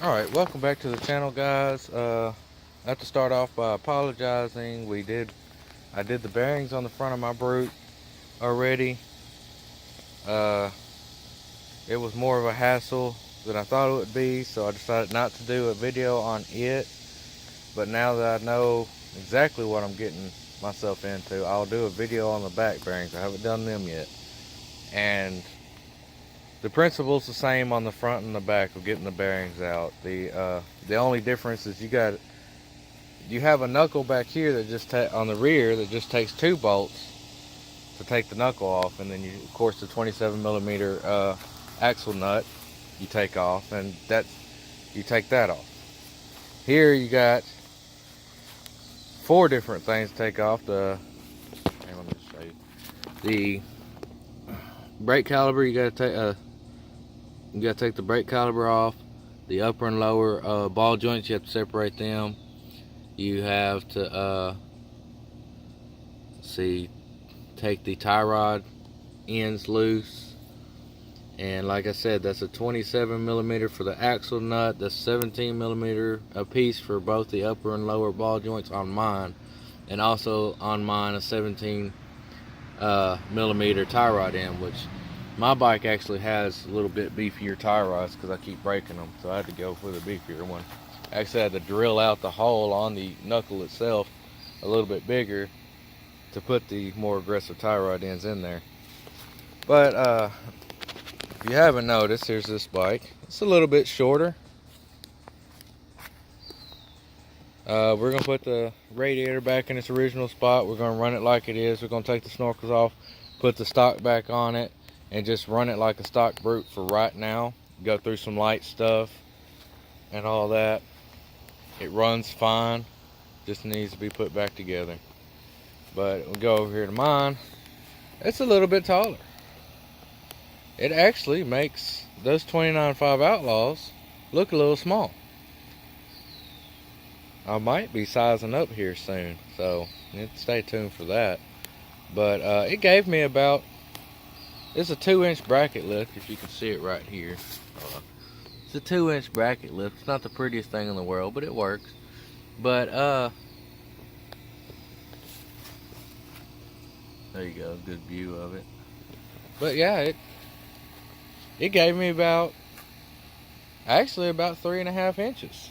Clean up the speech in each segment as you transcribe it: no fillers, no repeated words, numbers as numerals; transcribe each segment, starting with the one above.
Alright, welcome back to the channel, guys. I have to start off by apologizing. I did the bearings on the front of my Brute already. Uh, it was more of a hassle than I thought it would be, so I decided not to do a video on it. But now that I know exactly what I'm getting myself into, I'll do a video on the back bearings. I haven't done them yet. And the principle's the same on the front and the back of getting the bearings out. The only difference is you have a knuckle back here that on the rear that just takes 2 bolts to take the knuckle off, and then of course the 27 millimeter axle nut you take off, and you take that off. Here you got 4 different things to take off. Let me show you. The brake caliper, you gotta take the brake caliper off. The upper and lower ball joints, you have to separate them. You have to take the tie rod ends loose, and like I said, that's a 27 millimeter for the axle nut. That's 17 millimeter a piece for both the upper and lower ball joints on mine, and also on mine a 17 millimeter tie rod end, which my bike actually has a little bit beefier tie rods because I keep breaking them, so I had to go for the beefier one. Actually, I had to drill out the hole on the knuckle itself a little bit bigger to put the more aggressive tie rod ends in there. But if you haven't noticed, here's this bike. It's a little bit shorter. We're going to put the radiator back in its original spot. We're going to run it like it is. We're going to take the snorkels off, put the stock back on it, and just run it like a stock Brute for right now. Go through some light stuff and all that. It runs fine, just needs to be put back together. But we'll go over here to mine. It's a little bit taller. It actually makes those 29.5 Outlaws look a little small. I might be sizing up here soon, so stay tuned for that. But it gave me it's a 2-inch bracket lift, if you can see it right here. It's a 2-inch bracket lift. It's not the prettiest thing in the world, but it works. But there you go, good view of it. But yeah, it gave me about 3.5 inches.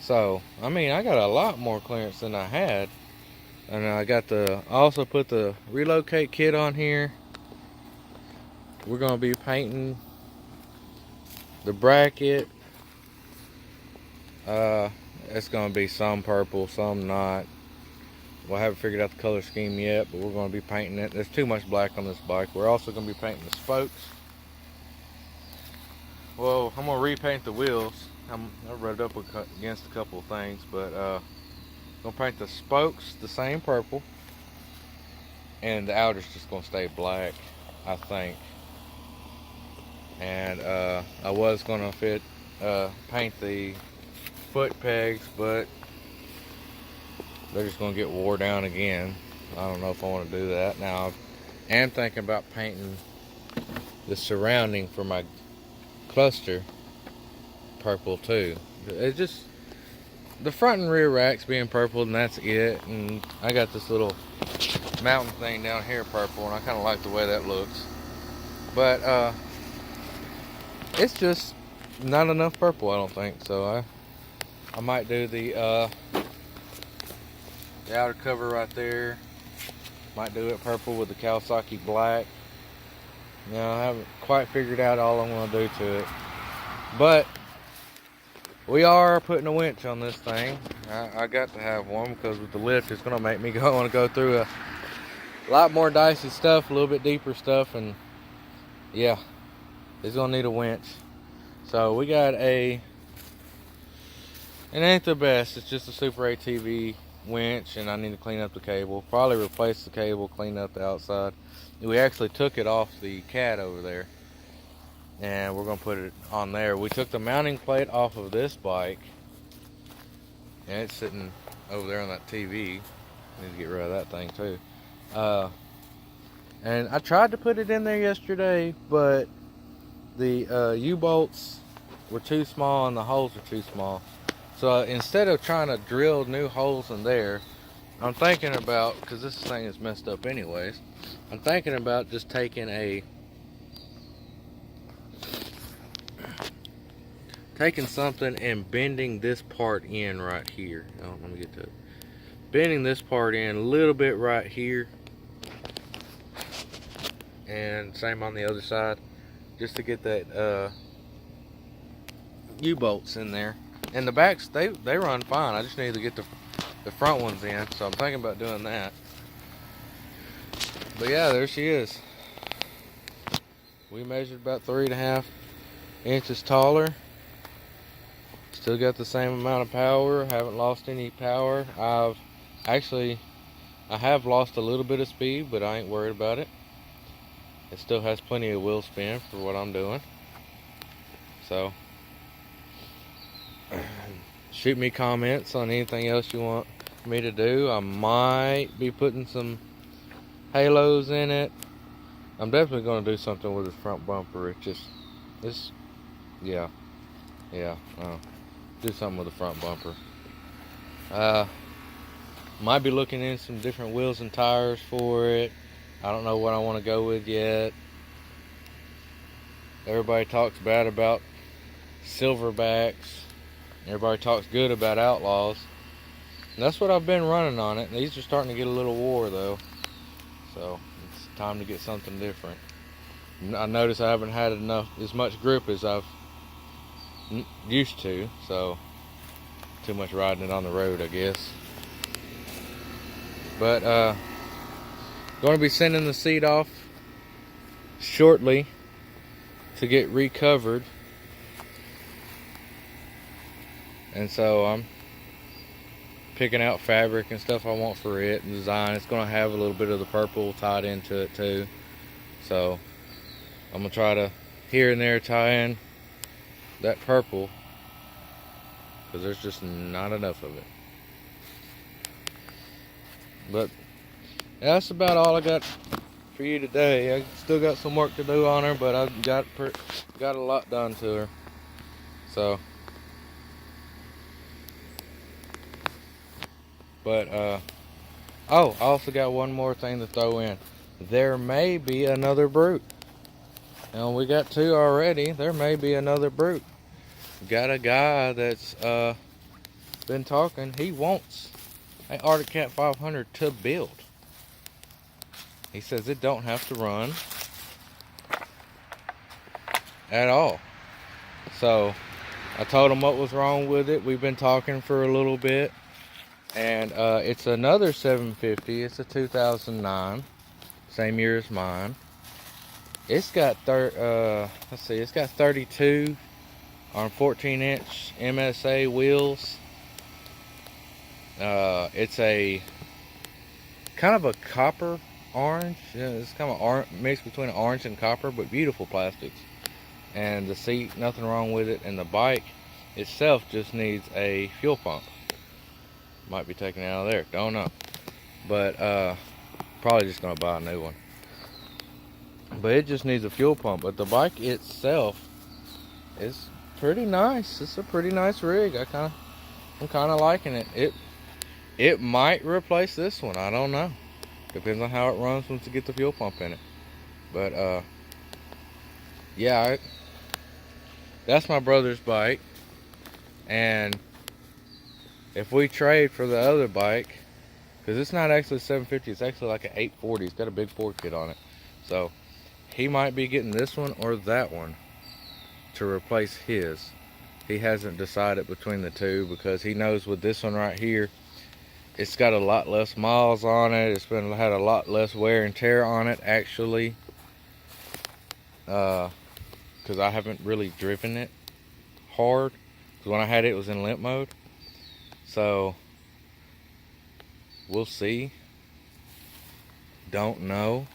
So I mean, I got a lot more clearance than I had. And I also put the relocate kit on here. We're gonna be painting the bracket. It's gonna be some purple, some not. Well, I haven't figured out the color scheme yet, but we're gonna be painting it. There's too much black on this bike. We're also gonna be painting the spokes. Well, I'm gonna repaint the wheels. I rubbed up against a couple of things, but gonna paint the spokes the same purple, and the outer's just gonna stay black, I think. And I was gonna paint the foot pegs, but they're just gonna get wore down again. I don't know if I want to do that. Now I am thinking about painting the surrounding for my cluster purple too. It's just the front and rear racks being purple, and that's it. And I got this little mountain thing down here purple, and I kind of like the way that looks. But it's just not enough purple, I don't think. So I might do the outer cover right there. Might do it purple with the Kawasaki black. You know, I haven't quite figured out all I'm going to do to it. But we are putting a winch on this thing. I got to have one because with the lift it's going to make me want to go through a lot more dicey stuff, a little bit deeper stuff, and yeah, it's going to need a winch. So we got it ain't the best, it's just a Super ATV winch, and I need to clean up the cable. Probably replace the cable, clean up the outside. We actually took it off the Cat over there, and we're going to put it on there. We took the mounting plate off of this bike, and it's sitting over there on that TV. Need to get rid of that thing too. And I tried to put it in there yesterday, but the U-bolts were too small and the holes were too small. So instead of trying to drill new holes in there, I'm thinking about, because this thing is messed up anyways, I'm thinking about just taking something and bending this part in right here. Oh, let me get to it. Bending this part in a little bit right here, and same on the other side, just to get that U-bolts in there. And the backs, they run fine. I just need to get the front ones in, so I'm thinking about doing that. But yeah, there she is. We measured about 3.5 inches taller. Still got the same amount of power. Haven't lost any power. I have lost a little bit of speed, but I ain't worried about it. It still has plenty of wheel spin for what I'm doing. So, shoot me comments on anything else you want me to do. I might be putting some halos in it. I'm definitely going to do something with this front bumper. Do something with the front bumper. Might be looking in some different wheels and tires for it. I don't know what I want to go with yet. Everybody talks bad about Silverbacks. Everybody talks good about Outlaws. And that's what I've been running on it. These are starting to get a little wore though. So it's time to get something different. I notice I haven't had as much grip as I've used to. So too much riding it on the road, I guess. But going to be sending the seat off shortly to get recovered. And so I'm picking out fabric and stuff I want for it and design. It's going to have a little bit of the purple tied into it too. So I'm going to try to here and there tie in that purple, because there's just not enough of it. But that's about all I got for you today. I still got some work to do on her, but I got a lot done to her. So, but oh, I also got one more thing to throw in. There may be another brute. And we got 2 already. There may be another brute. Got a guy that's been talking. He wants an Arctic Cat 500 to build. He says it don't have to run at all. So I told him what was wrong with it. We've been talking for a little bit, and it's another 750. It's a 2009, same year as mine. It's got it's got 32 on 14-inch MSA wheels. It's a kind of a copper orange. It's kind of a mix between orange and copper, but beautiful plastics. And the seat, nothing wrong with it. And the bike itself just needs a fuel pump. Might be taken out of there, don't know. But probably just gonna buy a new one. But it just needs a fuel pump. But the bike itself is pretty nice. It's a pretty nice rig. I'm kind of liking it. It might replace this one. I don't know. Depends on how it runs once you get the fuel pump in it. But yeah, that's my brother's bike. And if we trade for the other bike, because it's not actually a 750, it's actually like an 840. It's got a big 4 kit on it. So he might be getting this one or that one to replace his. He hasn't decided between the two, because he knows with this one right here, it's got a lot less miles on it. It's had a lot less wear and tear on it, actually. Because I haven't really driven it hard. Because when I had it, it was in limp mode. So, we'll see. Don't know.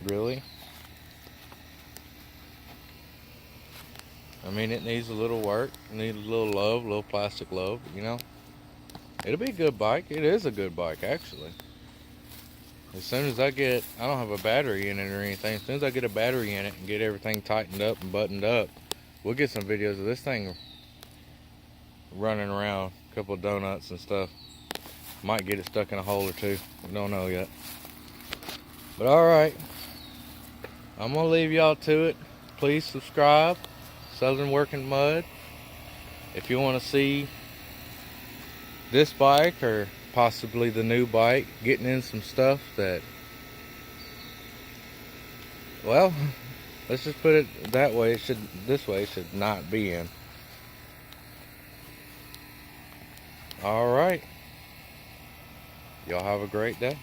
Really. I mean, it needs a little work. It needs a little love, a little plastic love, you know. It'll be a good bike. It is a good bike, actually. As soon as I don't have a battery in it or anything. As soon as I get a battery in it and get everything tightened up and buttoned up, we'll get some videos of this thing running around, a couple of donuts and stuff. Might get it stuck in a hole or two. We don't know yet. But alright, I'm gonna leave y'all to it. Please subscribe. Southern Working Mud. If you want to see this bike or possibly the new bike getting in some stuff that, well, let's just put it that way, this way it should not be in. Alright. Y'all have a great day.